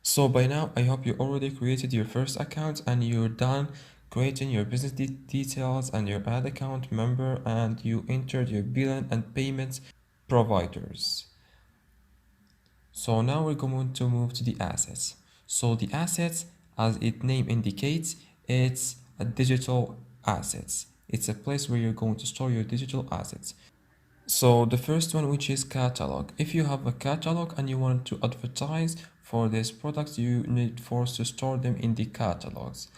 So by now, I hope you already created your first account and you're done creating your business details and your ad account member, and you entered your billing and payments providers. So now we're going to move to the assets. So the assets, as its name indicates, it's a digital assets. It's a place where you're going to store your digital assets. So the first one, which is catalog. If you have a catalog and you want to advertise for these products, you need first to store them in the catalogs.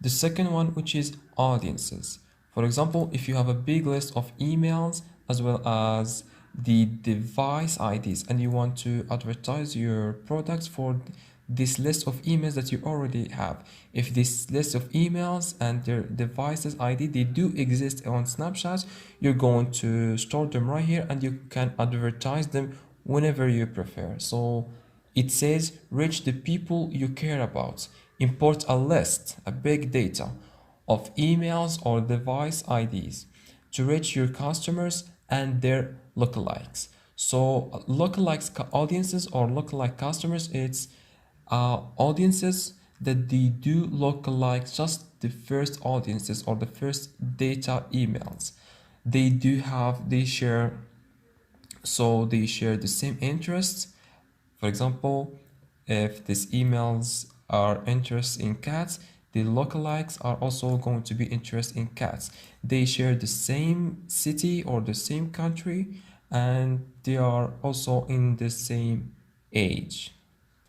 The second one, which is audiences. For example, if you have a big list of emails as well as the device IDs and you want to advertise your products for this list of emails that you already have. If this list of emails and their devices ID they do exist on Snapchat, you're going to store them right here and you can advertise them whenever you prefer. So it says reach the people you care about. Import a list, a big data of emails or device IDs to reach your customers and their lookalikes. So lookalikes audiences or lookalike customers, it's audiences that they do look like just the first audiences or the first data emails. They share, so they share the same interests. For example, if these emails are interested in cats, the lookalikes are also going to be interested in cats. They share the same city or the same country, and they are also in the same age.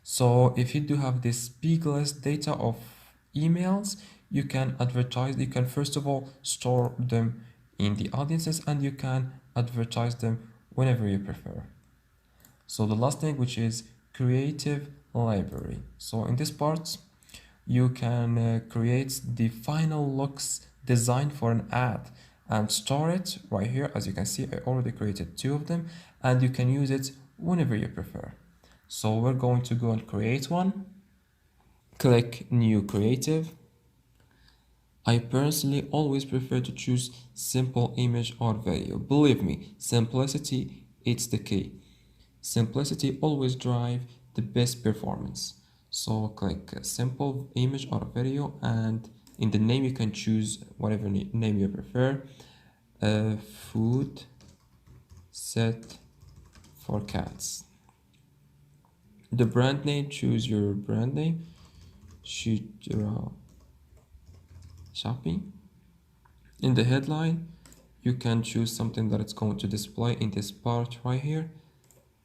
So if you do have this big list data of emails, you can advertise, you can first of all store them in the audiences and you can advertise them whenever you prefer. So the last thing, which is creative library. So in this part, you can create the final looks design for an ad and store it right here. As you can see, I already created two of them and you can use it whenever you prefer. So we're going to go and create one. Click new creative. I personally always prefer to choose simple image or video. Believe me, simplicity, it's the key. Simplicity always drive the best performance. So click simple image or video, and in the name you can choose whatever name you prefer. Food set for cats. The brand name, choose your brand name. Shopping. In the headline, you can choose something that it's going to display in this part right here.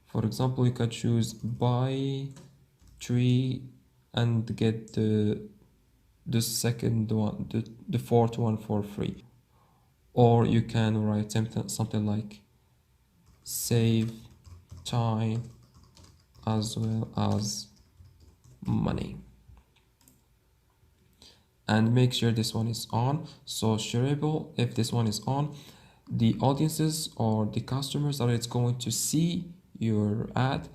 For example, you can choose buy three and get the second one, the fourth one for free. Or you can write something like save time as well as money. And make sure this one is on. So shareable, if this one is on, the audiences or the customers that it's going to see your ad,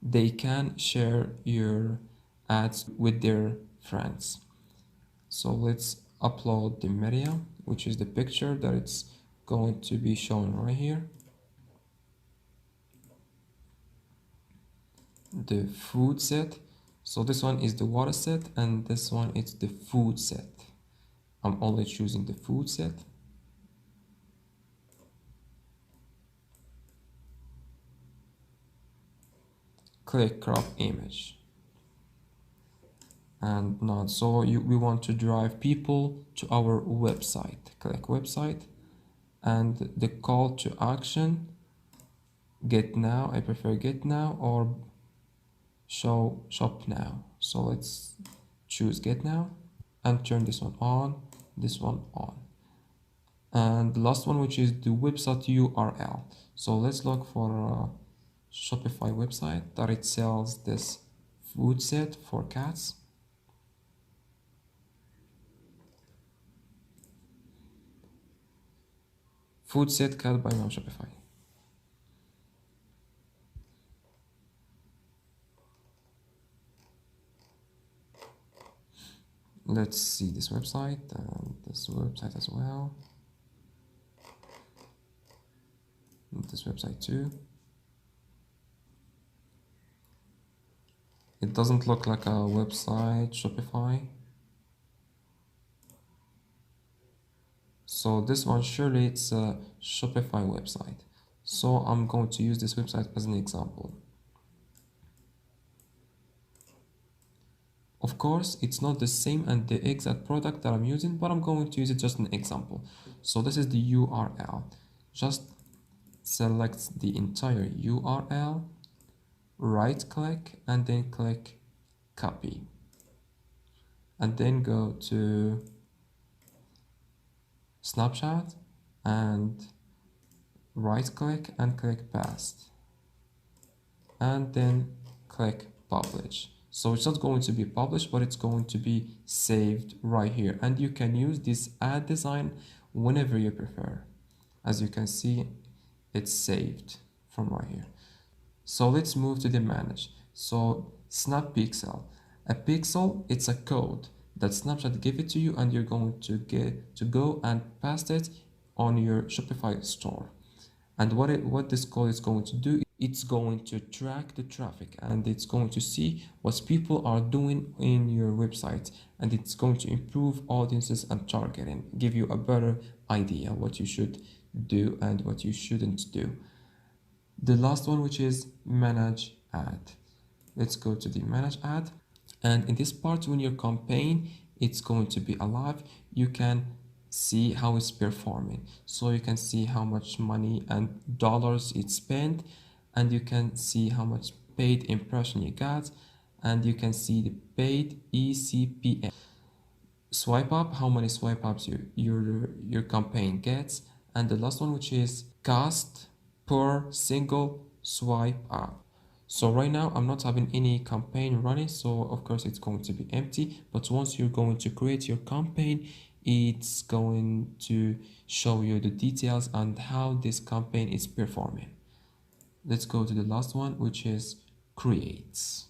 they can share your ads with their friends. So let's upload the media, which is the picture that it's going to be shown right here. The food set. So this one is the water set and this one is the food set. I'm only choosing the food set. Click crop image. And not so we want to drive people to our website. Click website and the call to action, get now. I prefer get now or show shop now. So let's choose get now and turn this one on, this one on. And the last one, which is the website URL. So let's look for a Shopify website that it sells this food set for cats. Food set cat by now Shopify. Let's see this website and this website as well. And this website too. It doesn't look like a website, Shopify. So this one, surely it's a Shopify website. So I'm going to use this website as an example. Of course, it's not the same and the exact product that I'm using, but I'm going to use it just an example. So this is the URL. Just select the entire URL, right click, and then click copy. And then go to Snapchat and right click and click paste. And then click publish. So it's not going to be published, but it's going to be saved right here. And you can use this ad design whenever you prefer. As you can see, it's saved from right here. So let's move to the manage. So Snap Pixel. A pixel, it's a code that Snapchat give it to you, and you're going to get to go and paste it on your Shopify store. And what this code is going to do, it's going to track the traffic, and it's going to see what people are doing in your website, and it's going to improve audiences and targeting, give you a better idea what you should do and what you shouldn't do. The last one, which is manage ad. Let's go to the manage ad. And in this part, when your campaign it's going to be alive, you can see how it's performing. So you can see how much money and dollars it spent, and you can see how much paid impression you got, and you can see the paid ECPM. Swipe up, how many swipe ups your campaign gets, and the last one, which is cost per single swipe up. So right now I'm not having any campaign running, so of course it's going to be empty. But once you're going to create your campaign, it's going to show you the details and how this campaign is performing. Let's go to the last one, which is creates.